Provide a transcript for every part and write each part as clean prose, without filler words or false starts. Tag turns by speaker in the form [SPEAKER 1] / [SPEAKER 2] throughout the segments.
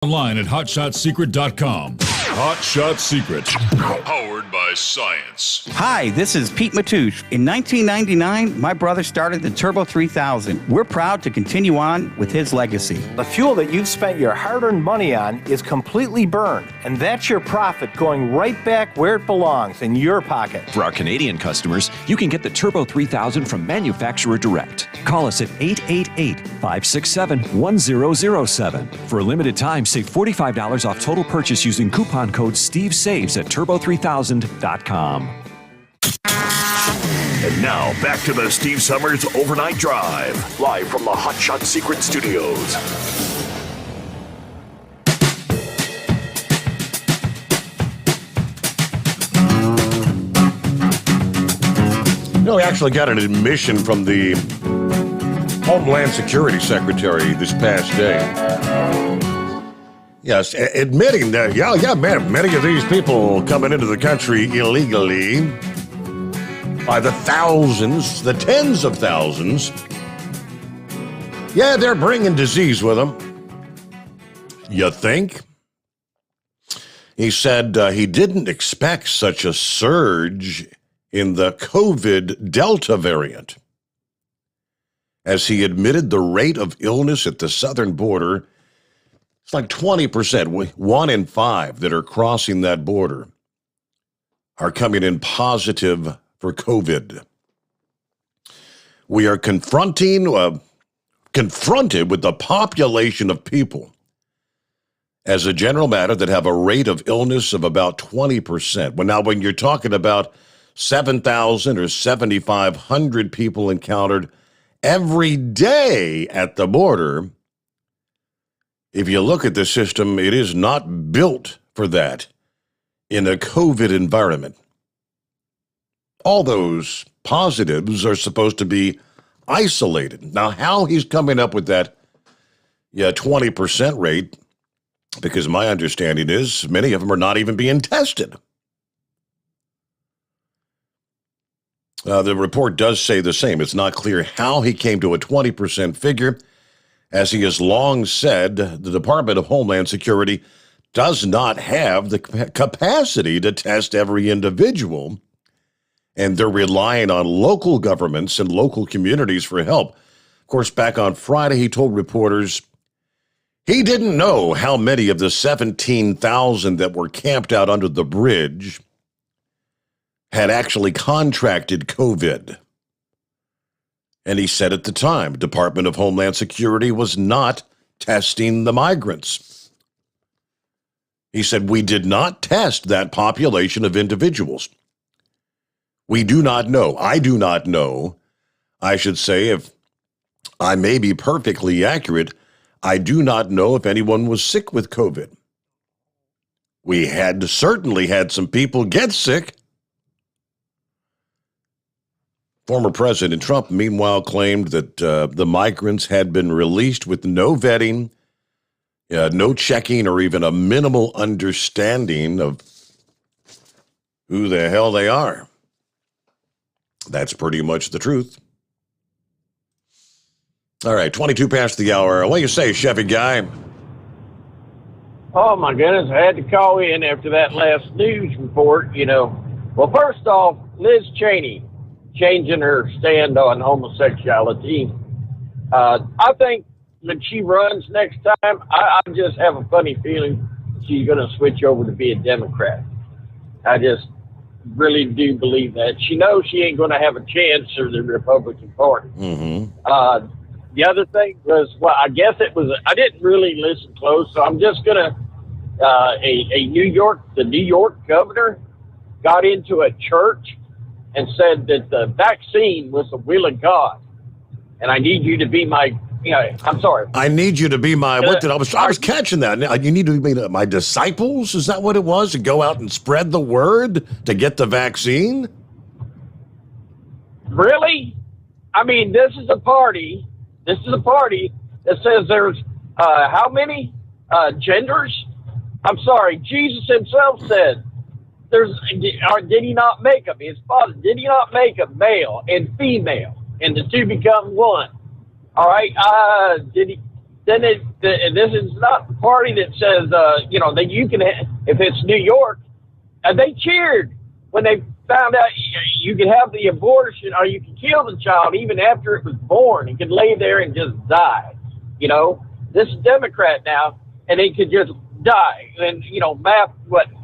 [SPEAKER 1] Online at hotshotsecret.com. Hotshot Secrets, powered by science.
[SPEAKER 2] Hi, this is Pete Matouche. In 1999, my brother started the Turbo 3000. We're proud to continue on with his legacy.
[SPEAKER 3] The fuel that you've spent your hard-earned money on is completely burned, and that's your profit going right back where it belongs, in your pocket.
[SPEAKER 4] For our Canadian customers, you can get the Turbo 3000 from manufacturer direct. Call us at 888-567-1007. For a limited time, save $45 off total purchase using coupon code SteveSaves at turbo3000.com.
[SPEAKER 5] And now, back to the Steve Sommers Overnight Drive, live from the Hotshot Secret Studios.
[SPEAKER 6] You know, we actually got an admission from the Homeland Security Secretary this past day. Yes, admitting that, man, many of these people coming into the country illegally, by the thousands, the tens of thousands, they're bringing disease with them. You think? He said he didn't expect such a surge in the COVID Delta variant, as he admitted the rate of illness at the southern border. It's like 20%, 1 in 5 that are crossing that border are coming in positive for COVID. We are confronted with the population of people, as a general matter, that have a rate of illness of about 20%. Well, now, when you're talking about 7,000 or 7,500 people encountered every day at the border, if you look at the system, it is not built for that in a COVID environment. All those positives are supposed to be isolated. Now, how he's coming up with that 20% rate, because my understanding is many of them are not even being tested. The report does say the same. It's not clear how he came to a 20% figure. As he has long said, the Department of Homeland Security does not have the capacity to test every individual, and they're relying on local governments and local communities for help. Of course, back on Friday, he told reporters he didn't know how many of the 17,000 that were camped out under the bridge had actually contracted COVID. And he said at the time, Department of Homeland Security was not testing the migrants. He said, we did not test that population of individuals. We do not know. I do not know. I should say, if I may be perfectly accurate, I do not know if anyone was sick with COVID. We had certainly had some people get sick. Former President Trump, meanwhile, claimed that the migrants had been released with no vetting, no checking, or even a minimal understanding of who the hell they are. That's pretty much the truth. All right, 22 past the hour. What do you say, Chevy guy?
[SPEAKER 7] Oh, my goodness. I had to call in after that last news report, Well, first off, Liz Cheney changing her stand on homosexuality. I think when she runs next time, I just have a funny feeling she's going to switch over to be a Democrat. I just really do believe that. She knows she ain't going to have a chance for the Republican Party. Mm-hmm. The other thing was, I guess it was, I didn't really listen close, so I'm just going to, the New York governor got into a church and said that the vaccine was the will of God. And I need you to be my, I'm sorry.
[SPEAKER 6] I need you to be my, I was catching that. You need to be my disciples? Is that what it was? To go out and spread the word to get the vaccine?
[SPEAKER 7] Really? I mean, this is a party that says there's, how many genders? I'm sorry, Jesus himself said, did he not make them? His father, did he not make them male and female, and the two become one? All right. Did then this is not the party that says, that you can, if it's New York, they cheered when they found out you could have the abortion or you could kill the child even after it was born. He could lay there and just die. This is Democrat now, and he could just die. And,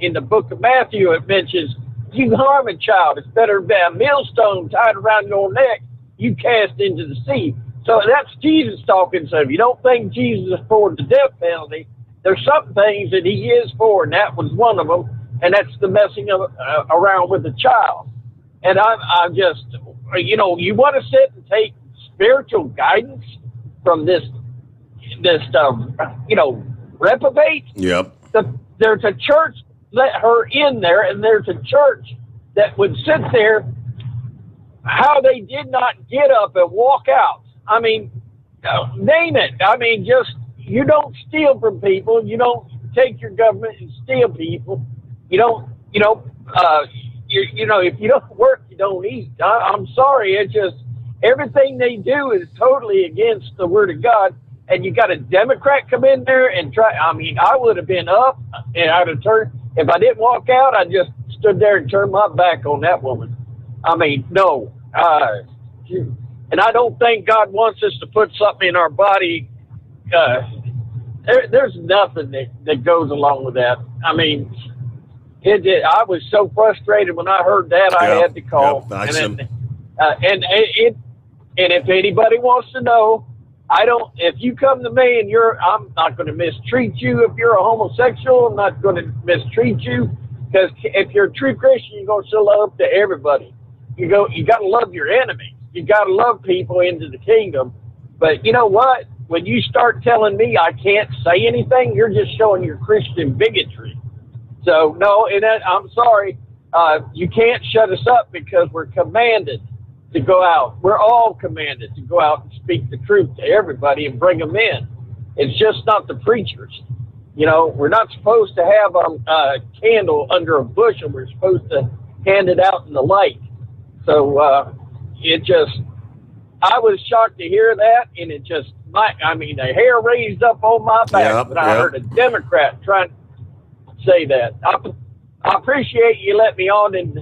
[SPEAKER 7] in the book of Matthew, it mentions, if you harm a child, it's better to have a millstone tied around your neck, you cast into the sea. So that's Jesus talking. So if you don't think Jesus is for the death penalty, there's some things that he is for, and that was one of them, and that's the messing around with the child. And I'm just, you want to sit and take spiritual guidance from this reprobate?
[SPEAKER 6] Yep.
[SPEAKER 7] There's a church let her in there, and there's a church that would sit there. How they did not get up and walk out. I mean, name it. I mean, you don't steal from people. You don't take your government and steal people. You don't, if you don't work, you don't eat. I'm sorry. It's just everything they do is totally against the word of God. And you got a Democrat come in there and try. I mean, I would have been up and I'd have turned. If I didn't walk out, I just stood there and turned my back on that woman. I mean, no. And I don't think God wants us to put something in our body. There's nothing that goes along with that. I mean, I was so frustrated when I heard that. I had to call. And if anybody wants to know, if you come to me and I'm not going to mistreat you. If you're a homosexual, I'm not going to mistreat you, because if you're a true Christian, you're going to show love to everybody. You got to love your enemies. You got to love people into the kingdom. But you know what? When you start telling me I can't say anything, you're just showing your Christian bigotry. So no, I'm sorry. You can't shut us up because we're commanded to go out. We're all commanded to go out and speak the truth to everybody and bring them in. It's just not the preachers. We're not supposed to have a candle under a bush, and we're supposed to hand it out in the light. So I was shocked to hear that, and the hair raised up on my back when I heard a Democrat trying to say that. I appreciate you letting me on and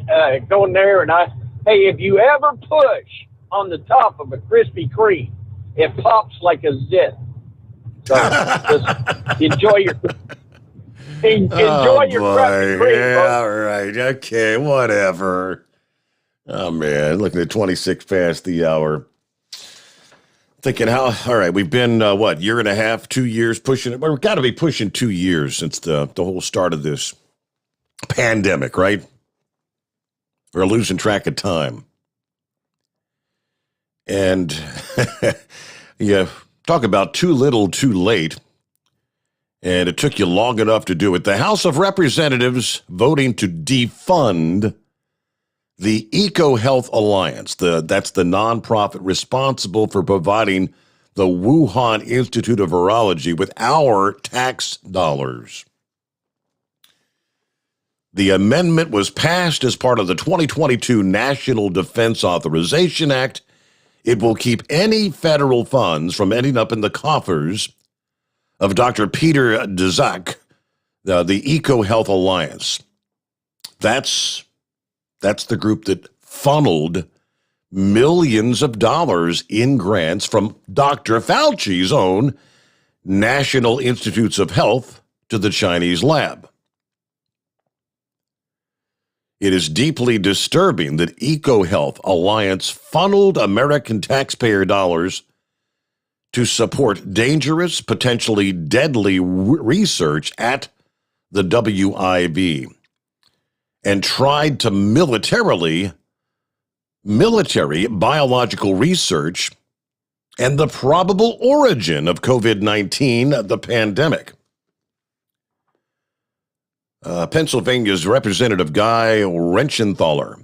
[SPEAKER 7] going there, and hey, if you ever push on the top of a Krispy Kreme, it pops like a zit. So just enjoy your Krispy Kreme.
[SPEAKER 6] Yeah, all right. Okay, whatever. Oh, man, looking at 26 past the hour. Thinking all right, we've been, year and a half, 2 years pushing it. We've got to be pushing 2 years since the whole start of this pandemic, right? We're losing track of time. And talk about too little, too late. And it took you long enough to do it. The House of Representatives voting to defund the EcoHealth Alliance. That's the nonprofit responsible for providing the Wuhan Institute of Virology with our tax dollars. The amendment was passed as part of the 2022 National Defense Authorization Act. It will keep any federal funds from ending up in the coffers of Dr. Peter Daszak, the EcoHealth Alliance. That's the group that funneled millions of dollars in grants from Dr. Fauci's own National Institutes of Health to the Chinese lab. It is deeply disturbing that EcoHealth Alliance funneled American taxpayer dollars to support dangerous, potentially deadly research at the WIV and tried to military biological research and the probable origin of COVID-19, the pandemic. Pennsylvania's Representative Guy Reschenthaler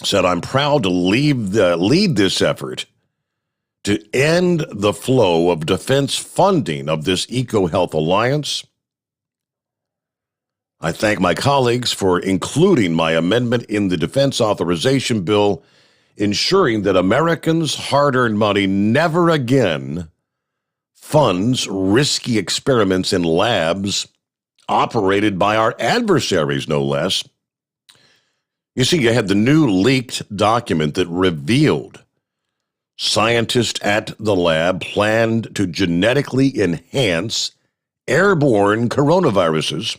[SPEAKER 6] said, "I'm proud to lead this effort to end the flow of defense funding of this EcoHealth Alliance. I thank my colleagues for including my amendment in the defense authorization bill, ensuring that Americans' hard-earned money never again funds risky experiments in labs operated by our adversaries, no less. You see, you had the new leaked document that revealed scientists at the lab planned to genetically enhance airborne coronaviruses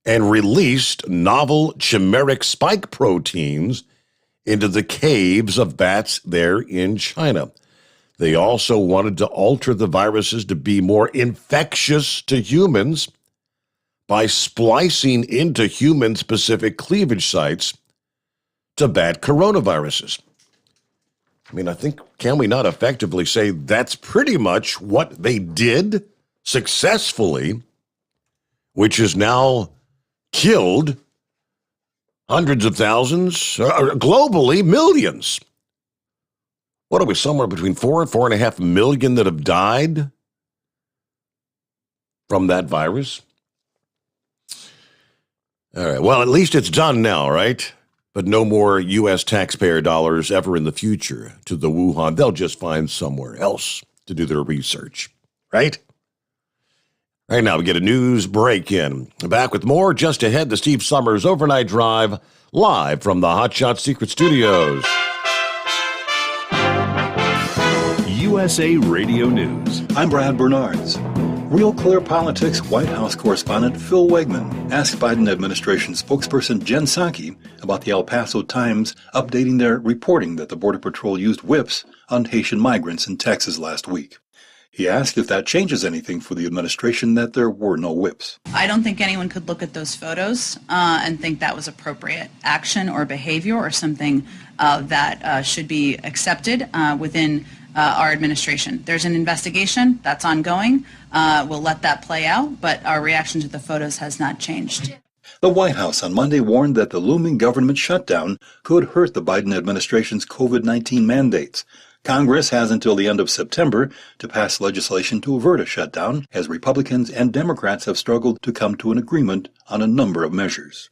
[SPEAKER 6] and released novel chimeric spike proteins into the caves of bats there in China. They also wanted to alter the viruses to be more infectious to humans by splicing into human-specific cleavage sites to bat coronaviruses. I mean, I think, can we not effectively say that's pretty much what they did successfully, which is now killed hundreds of thousands, globally, millions. What are we, somewhere between 4 and 4.5 million that have died from that virus? All right, well, at least it's done now, right? But no more U.S. taxpayer dollars ever in the future to the Wuhan. They'll just find somewhere else to do their research, right? Right now, we get a news break in. Back with more just ahead, the Steve Sommers Overnight Drive, live from the Hotshot Secrets studios.
[SPEAKER 4] USA Radio News.
[SPEAKER 8] I'm Brad Bernards. Real Clear Politics White House correspondent Phil Wegman asked Biden administration spokesperson Jen Psaki about the El Paso Times updating their reporting that the Border Patrol used whips on Haitian migrants in Texas last week. He asked if that changes anything for the administration that there were no whips.
[SPEAKER 9] I don't think anyone could look at those photos and think that was appropriate action or behavior or something that should be accepted within our administration. There's an investigation that's ongoing. We'll let that play out, but our reaction to the photos has not changed.
[SPEAKER 8] The White House on Monday warned that the looming government shutdown could hurt the Biden administration's COVID-19 mandates. Congress has until the end of September to pass legislation to avert a shutdown, as Republicans and Democrats have struggled to come to an agreement on a number of measures.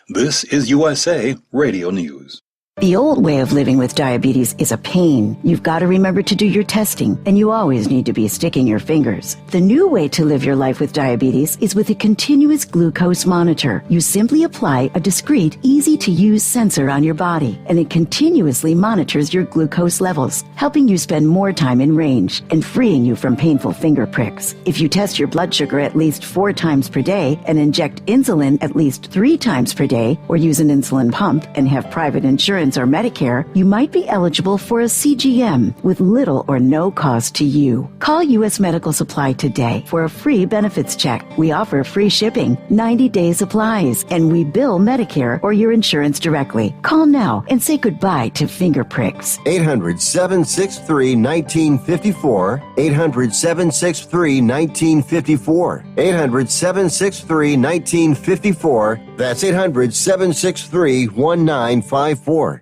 [SPEAKER 8] This is USA Radio News.
[SPEAKER 10] The old way of living with diabetes is a pain. You've got to remember to do your testing, and you always need to be sticking your fingers. The new way to live your life with diabetes is with a continuous glucose monitor. You simply apply a discreet, easy-to-use sensor on your body, and it continuously monitors your glucose levels, helping you spend more time in range and freeing you from painful finger pricks. If you test your blood sugar at least 4 times per day and inject insulin at least 3 times per day, or use an insulin pump and have private insurance or Medicare, you might be eligible for a CGM with little or no cost to you. Call U.S. Medical Supply today for a free benefits check. We offer free shipping, 90-day supplies, and we bill Medicare or your insurance directly. Call now and say goodbye to finger pricks.
[SPEAKER 11] 800-763-1954. 800-763-1954. 800-763-1954. That's 800-763-1954.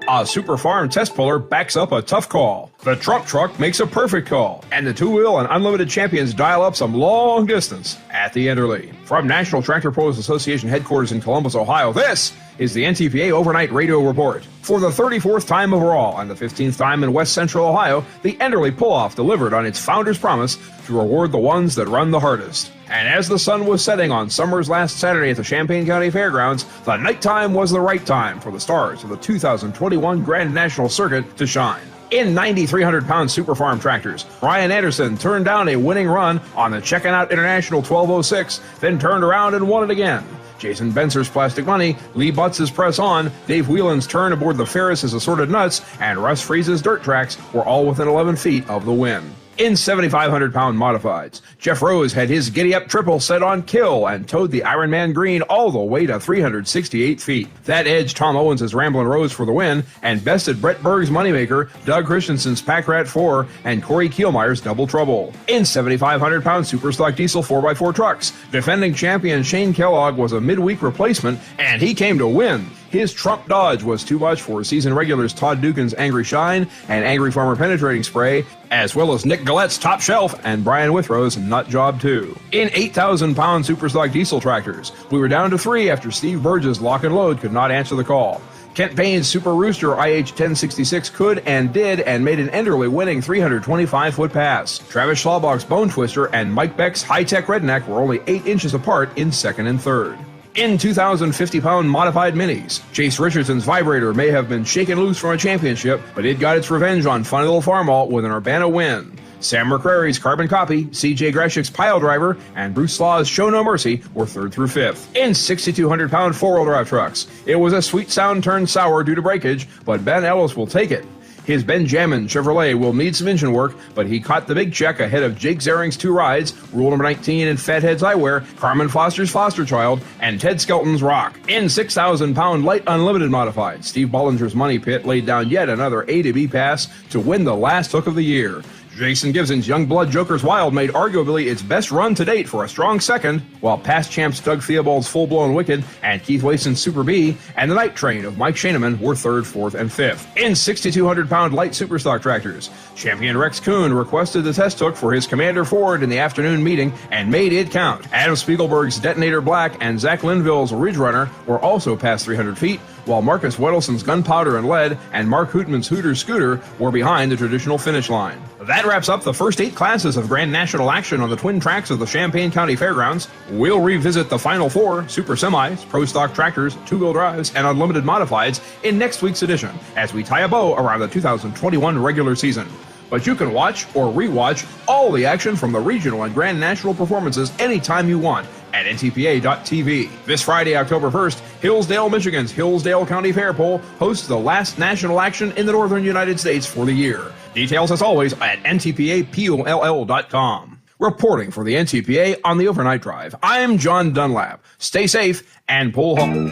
[SPEAKER 12] A Super Farm test puller backs up a tough call. The Trump truck makes a perfect call. And the two-wheel and unlimited champions dial up some long distance at the Enderley. From National Tractor Pros Association headquarters in Columbus, Ohio, this is the NTPA Overnight Radio Report. For the 34th time overall and the 15th time in West Central Ohio, the Enderley Pull-Off delivered on its founder's promise to reward the ones that run the hardest. And as the sun was setting on Sommers last Saturday at the Champaign County Fairgrounds, the nighttime was the right time for the stars of the 2021 Grand National Circuit to shine. In 9,300-pound Super Farm tractors, Ryan Anderson turned down a winning run on the Checking Out International 1206, then turned around and won it again. Jason Benser's Plastic Money, Lee Butts' Press On, Dave Whelan's turn aboard the Ferris's Assorted Nuts, and Russ Freeze's Dirt Tracks were all within 11 feet of the win. In 7,500-pound modifieds, Jeff Rose had his giddy-up triple set on Kill and towed the Ironman Green all the way to 368 feet. That edged Tom Owens' Ramblin' Rose for the win and bested Brett Berg's Moneymaker, Doug Christensen's Pack Rat 4, and Corey Kielmeyer's Double Trouble. In 7,500-pound Super Stock Diesel 4x4 trucks, defending champion Shane Kellogg was a midweek replacement, and he came to win. His Trump dodge was too much for season regulars Todd Dugan's Angry Shine and Angry Farmer Penetrating Spray, as well as Nick Gallette's Top Shelf and Brian Withrow's Nut Job 2. In 8,000-pound Superstock diesel tractors, we were down to 3 after Steve Burge's Lock and Load could not answer the call. Kent Payne's Super Rooster IH-1066 could and did and made an Enderly winning 325-foot pass. Travis Schlabach's Bone Twister and Mike Beck's High-Tech Redneck were only 8 inches apart in second and third. In 2,050-pound modified minis, Chase Richardson's Vibrator may have been shaken loose from a championship, but it got its revenge on Funny Little Farmall with an Urbana win. Sam McCrary's Carbon Copy, C.J. Greshik's Pile Driver, and Bruce Slaw's Show No Mercy were 3rd through 5th. In 6,200-pound four-wheel drive trucks, it was a sweet sound turned sour due to breakage, but Ben Ellis will take it. His Benjamin Chevrolet will need some engine work, but he caught the big check ahead of Jake Zaring's 2 rides, Rule Number 19 and Fathead's Eyewear, Carmen Foster's Foster Child, and Ted Skelton's Rock. In 6,000-pound light unlimited modified, Steve Bollinger's Money Pit laid down yet another A to B pass to win the last hook of the year. Jason Gibson's Youngblood Joker's Wild made arguably its best run to date for a strong second, while past champs Doug Theobald's Full Blown Wicked and Keith Wason's Super B and the Night Train of Mike Shaneman were 3rd, 4th, and 5th. In 6,200-pound light superstock tractors, champion Rex Kuhn requested the test hook for his Commander Ford in the afternoon meeting and made it count. Adam Spiegelberg's Detonator Black and Zach Linville's Ridge Runner were also past 300 feet, while Marcus Wedelson's Gunpowder and Lead and Mark Hootman's Hooters Scooter were behind the traditional finish line. That wraps up the first 8 classes of Grand National action on the twin tracks of the Champaign County Fairgrounds. We'll revisit the final 4 Super Semis, Pro Stock Tractors, 2-wheel drives, and Unlimited Modifieds in next week's edition as we tie a bow around the 2021 regular season. But you can watch or re-watch all the action from the regional and Grand National performances anytime you want at ntpa.tv. This Friday, October 1st, Hillsdale, Michigan's Hillsdale County Fair Pole hosts the last national action in the northern United States for the year. Details, as always, at ntpapoll.com. Reporting for the NTPA on the Overnight Drive, I'm John Dunlap. Stay safe and pull home.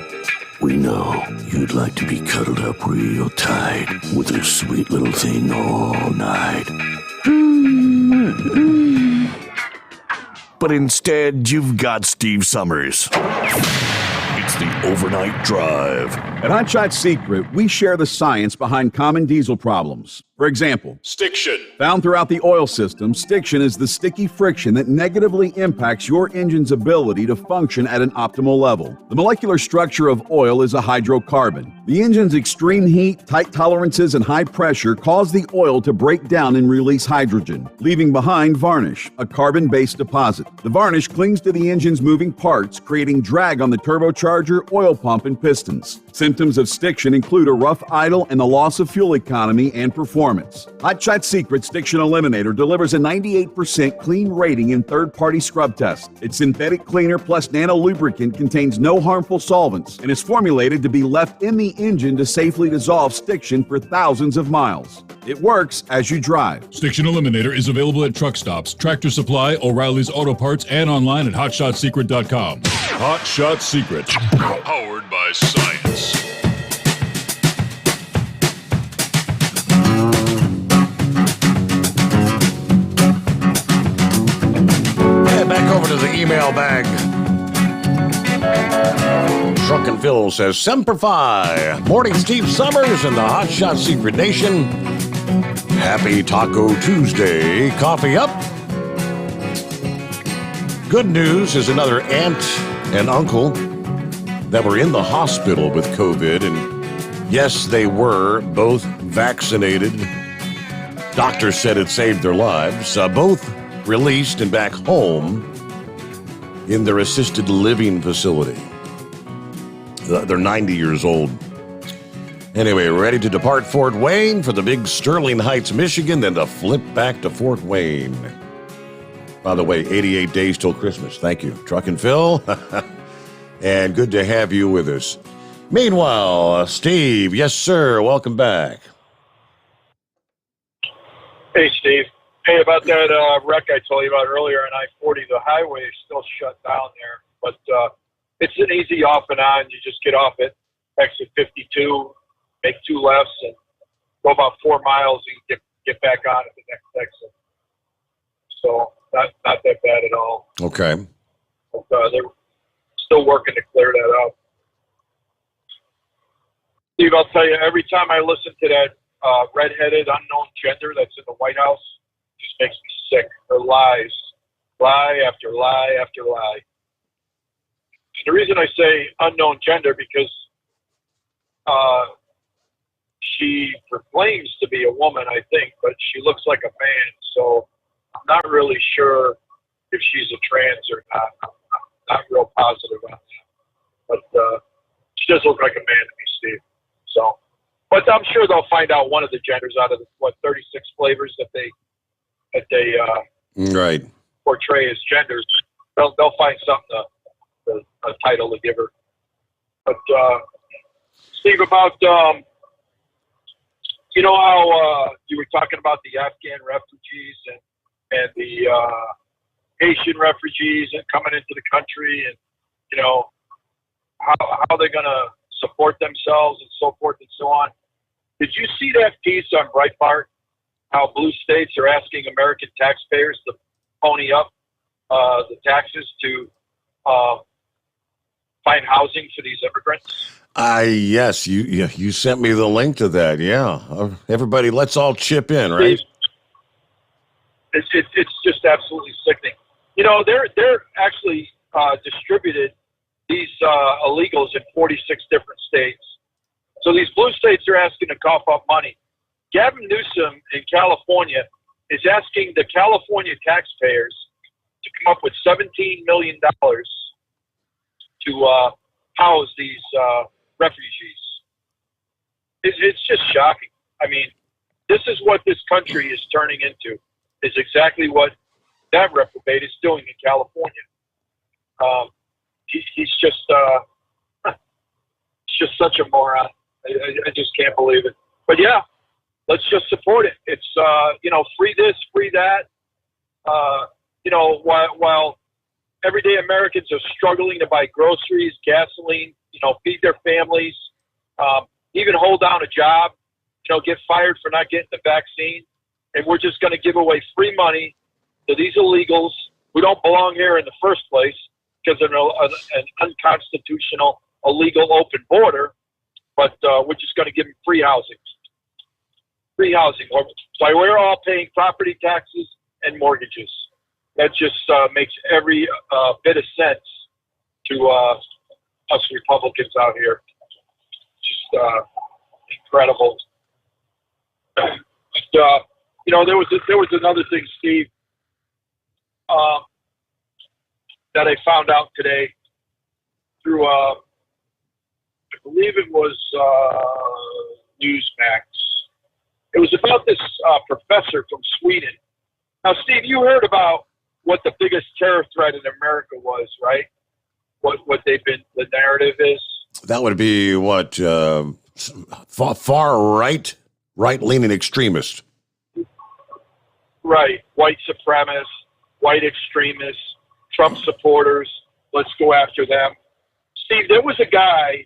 [SPEAKER 5] We know you'd like to be cuddled up real tight with a sweet little thing all night. But instead, you've got Steve Sommers. It's the Overnight Drive.
[SPEAKER 13] At Hotshot Secret, we share the science behind common diesel problems. For example,
[SPEAKER 1] stiction.
[SPEAKER 13] Found throughout the oil system, stiction is the sticky friction that negatively impacts your engine's ability to function at an optimal level. The molecular structure of oil is a hydrocarbon. The engine's extreme heat, tight tolerances, and high pressure cause the oil to break down and release hydrogen, leaving behind varnish, a carbon-based deposit. The varnish clings to the engine's moving parts, creating drag on the turbocharger, oil pump, and pistons. Symptoms of stiction include a rough idle and the loss of fuel economy and performance. Hotshot Secret Stiction Eliminator delivers a 98% clean rating in third-party scrub tests. Its synthetic cleaner plus nano lubricant contains no harmful solvents and is formulated to be left in the engine to safely dissolve stiction for thousands of miles. It works as you drive.
[SPEAKER 1] Stiction Eliminator is available at truck stops, Tractor Supply, O'Reilly's Auto Parts, and online at hotshotsecret.com. Hotshot Secret, powered by science.
[SPEAKER 6] Back over to the email bag. Drunken Phil says, Semper Fi. Morning, Steve Sommers and the Hotshot Secret Nation. Happy Taco Tuesday. Coffee up. Good news is another aunt and uncle that were in the hospital with COVID. And yes, they were both vaccinated. Doctors said it saved their lives. Both released and back home in their assisted living facility. They're 90 years old. Anyway, ready to depart Fort Wayne for the big Sterling Heights, Michigan, then to flip back to Fort Wayne. By the way, 88 days till Christmas. Thank you, Truck and Phil. And good to have you with us. Meanwhile, Steve, yes, sir, welcome back.
[SPEAKER 14] Hey, Steve. Hey, about that wreck I told you about earlier on I-40, the highway is still shut down there, but it's an easy off and on. You just get off at exit 52, make 2 lefts, and go about 4 miles and get back on at the next exit. So not that bad at all.
[SPEAKER 6] Okay.
[SPEAKER 14] But, they're still working to clear that out. Steve, I'll tell you, every time I listen to that redheaded unknown gender that's in the White House, it just makes me sick. Her lies, lie after lie after lie. And the reason I say unknown gender because she proclaims to be a woman, I think, but she looks like a man. So I'm not really sure if she's a trans or not. I'm not real positive on that. But she does look like a man to me, Steve. So, but I'm sure they'll find out one of the genders out of the 36 flavors that they
[SPEAKER 6] right
[SPEAKER 14] portray as genders. They'll find something a title to give her. But Steve, about you know how you were talking about the Afghan refugees and the Haitian refugees and coming into the country, and you know how they're going to support themselves and so forth and so on. Did you see that piece on Breitbart? How blue states are asking American taxpayers to pony up the taxes to find housing for these immigrants?
[SPEAKER 6] Yes, you sent me the link to that. Yeah, everybody, let's all chip in, right?
[SPEAKER 14] It's just absolutely sickening. You know, they're actually distributed these illegals in 46 different states. So these blue states are asking to cough up money. Gavin Newsom in California is asking the California taxpayers to come up with $17 million to house these refugees. It's just shocking. I mean, this is what this country is turning into, is exactly what that reprobate is doing in California. He's just such a moron. I just can't believe it. But yeah, let's just support it. It's you know, free this, free that. You know, while everyday Americans are struggling to buy groceries, gasoline, you know, feed their families, even hold down a job, you know, get fired for not getting the vaccine, and we're just going to give away free money to these illegals who don't belong here in the first place because they're an unconstitutional, illegal open border, but we're just going to give them free housing. Free housing. So we're all paying property taxes and mortgages. That just makes every bit of sense to us Republicans out here. Just incredible. But, you know, there was another thing, Steve, that I found out today through, I believe it was Newsmax. It was about this professor from Sweden. Now, Steve, you heard about what the biggest terror threat in America was, right? What they've been, the narrative is?
[SPEAKER 6] That would be what, far right-leaning extremist.
[SPEAKER 14] Right. White supremacists, white extremists, Trump supporters. Let's go after them. Steve, there was a guy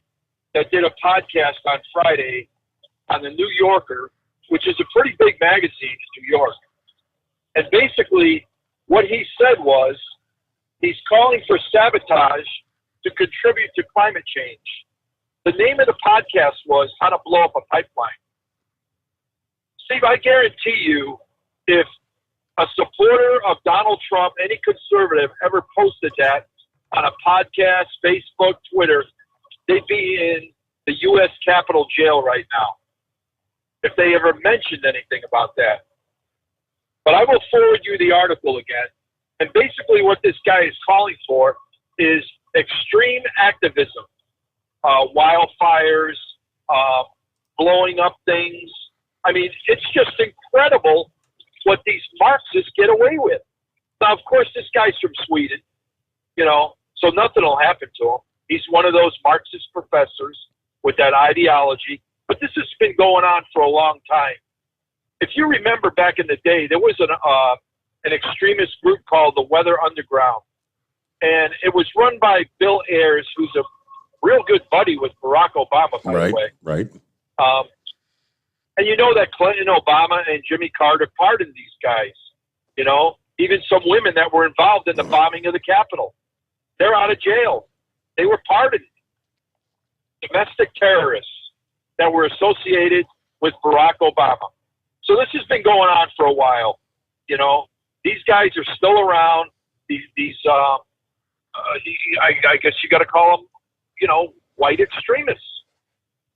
[SPEAKER 14] that did a podcast on Friday on the New Yorker, which is a pretty big magazine in New York. And basically what he said was he's calling for sabotage to contribute to climate change. The name of the podcast was How to Blow Up a Pipeline. Steve, I guarantee you, if a supporter of Donald Trump, any conservative, ever posted that on a podcast, Facebook, Twitter, they'd be in the U.S. Capitol jail right now if they ever mentioned anything about that. But I will forward you the article again. And basically what this guy is calling for is extreme activism, wildfires, blowing up things. I mean, it's just incredible what these Marxists get away with. Now, of course, this guy's from Sweden, you know, so nothing will happen to him. He's one of those Marxist professors with that ideology. But this has been going on for a long time. If you remember back in the day, there was an extremist group called the Weather Underground. And it was run by Bill Ayers, who's a real good buddy with Barack Obama, by the way.
[SPEAKER 6] Right.
[SPEAKER 14] And you know that Clinton, Obama, and Jimmy Carter pardoned these guys. You know, even some women that were involved in the bombing of the Capitol. They're out of jail. They were pardoned. Domestic terrorists. that were associated with Barack Obama. So this has been going on for a while. You know, these guys are still around. I guess you got to call them, you know, white extremists.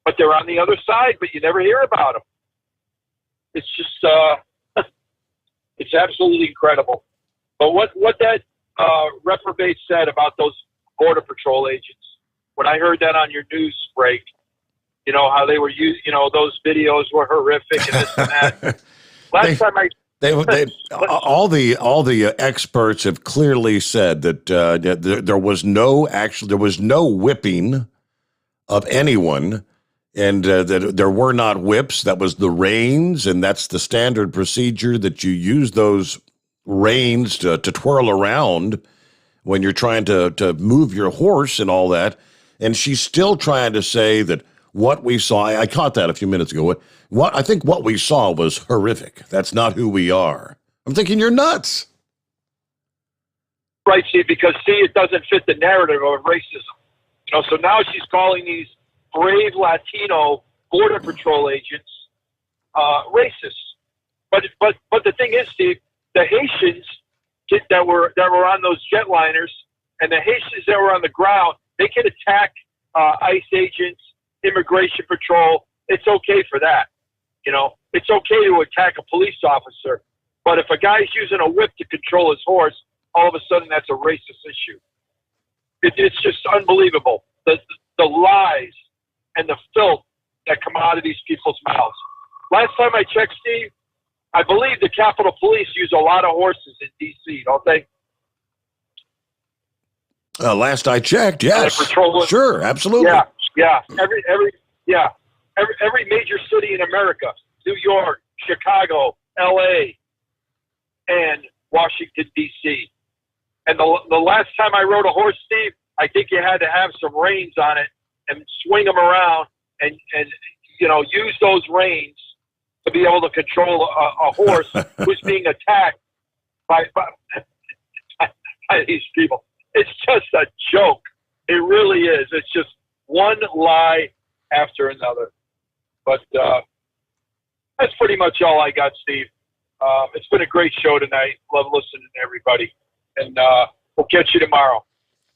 [SPEAKER 14] But they're on the other side, but you never hear about them. It's just, it's absolutely incredible. But what that reprobate said about those Border Patrol agents, when I heard that on your news break, you know, how they were using, you know, those videos were horrific and this and that. Last time
[SPEAKER 6] all the experts have clearly said that there was no whipping of anyone, and that there were not whips. That was the reins, and that's the standard procedure, that you use those reins to twirl around when you're trying to move your horse and all that. And she's still trying to say that what we saw, I caught that a few minutes ago. I think what we saw was horrific. That's not who we are. I'm thinking you're nuts.
[SPEAKER 14] Right, Steve, because it doesn't fit the narrative of racism. You know, so now she's calling these brave Latino Border Patrol agents racist. But the thing is, Steve, the Haitians that were on those jetliners and the Haitians that were on the ground, they can attack ICE agents, Immigration Patrol. It's okay for that. You know, it's okay to attack a police officer. But if a guy's using a whip to control his horse, all of a sudden that's a racist issue. It's just unbelievable. The lies and the filth that come out of these people's mouths. Last time I checked, Steve, I believe the Capitol Police use a lot of horses in D.C., don't they?
[SPEAKER 6] Last I checked, yes. Sure, absolutely.
[SPEAKER 14] Yeah. Every major city in America, New York, Chicago, L.A., and Washington, D.C. And the last time I rode a horse, Steve, I think you had to have some reins on it and swing them around and you know, use those reins to be able to control a horse who's being attacked by these people. It's just a joke. It really is. It's just one lie after another. But that's pretty much all I got, Steve. It's been a great show tonight. Love listening to everybody. And we'll catch you tomorrow.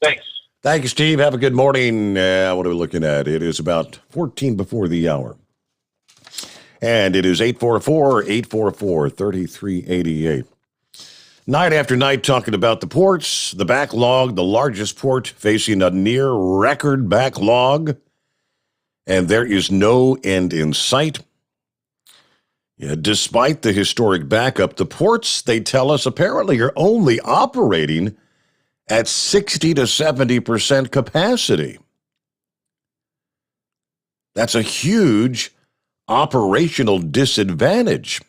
[SPEAKER 14] Thanks.
[SPEAKER 6] Thank you, Steve. Have a good morning. What are we looking at? It is about 14 before the hour. And it is 844-844-3388. Night after night talking about the ports, the backlog, the largest port facing a near record backlog. And there is no end in sight. Yeah, despite the historic backup, the ports, they tell us, apparently are only operating at 60 to 70% capacity. That's a huge operational disadvantage.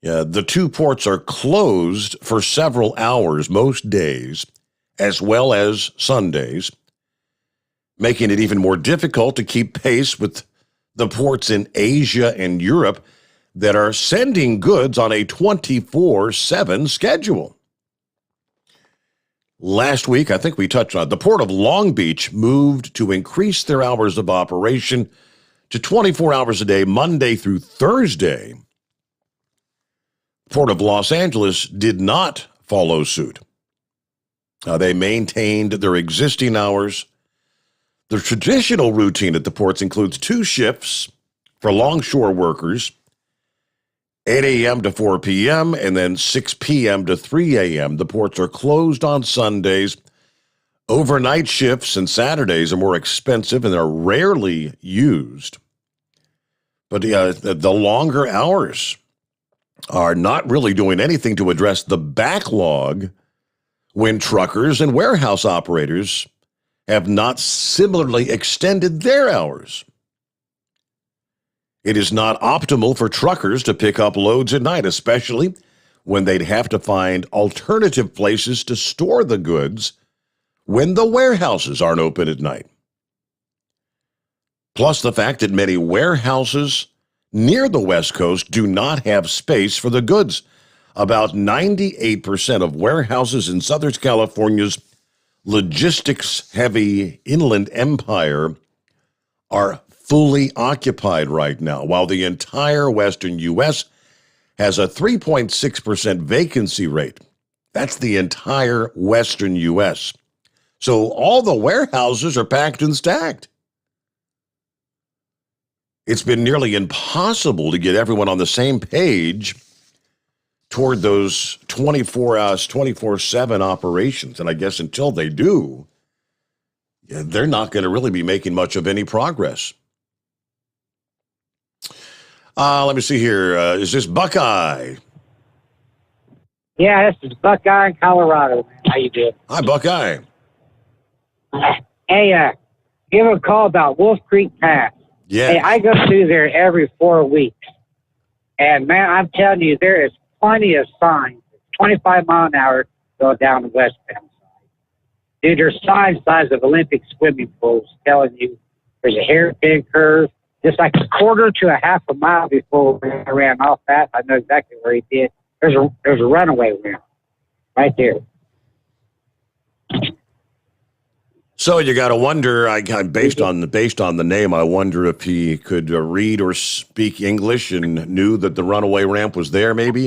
[SPEAKER 6] Yeah, the two ports are closed for several hours most days, as well as Sundays, making it even more difficult to keep pace with the ports in Asia and Europe that are sending goods on a 24/7 schedule. Last week, I think we touched on it, the Port of Long Beach moved to increase their hours of operation to 24 hours a day, Monday through Thursday. Port of Los Angeles did not follow suit. They maintained their existing hours. The traditional routine at the ports includes 2 shifts for longshore workers, 8 a.m. to 4 p.m., and then 6 p.m. to 3 a.m. The ports are closed on Sundays. Overnight shifts and Saturdays are more expensive and are rarely used. But the longer hours are not really doing anything to address the backlog when truckers and warehouse operators have not similarly extended their hours. It is not optimal for truckers to pick up loads at night, especially when they'd have to find alternative places to store the goods when the warehouses aren't open at night. Plus the fact that many warehouses near the West Coast do not have space for the goods. About 98% of warehouses in Southern California's logistics-heavy inland empire are fully occupied right now, while the entire western U.S. has a 3.6% vacancy rate. That's the entire western U.S. So all the warehouses are packed and stacked. It's been nearly impossible to get everyone on the same page toward those 24/7 operations. And I guess until they do, they're not going to really be making much of any progress. Let me see here. Is this Buckeye?
[SPEAKER 15] Yeah, this is Buckeye in Colorado. How you doing?
[SPEAKER 6] Hi, Buckeye.
[SPEAKER 15] Hey, give a call about Wolf Creek Pass.
[SPEAKER 6] Yeah.
[SPEAKER 15] Hey, I go through there every 4 weeks. And, man, I'm telling you, there is plenty of signs, 25 mile an hour, going down the westbound side. Dude, there's signs the size of Olympic swimming pools telling you there's a hairpin curve. Just like a quarter to a half a mile before I ran off that, I know exactly where he did. There's a runaway ramp right there.
[SPEAKER 6] So you got to wonder. Based on the name, I wonder if he could read or speak English and knew that the runaway ramp was there. Maybe.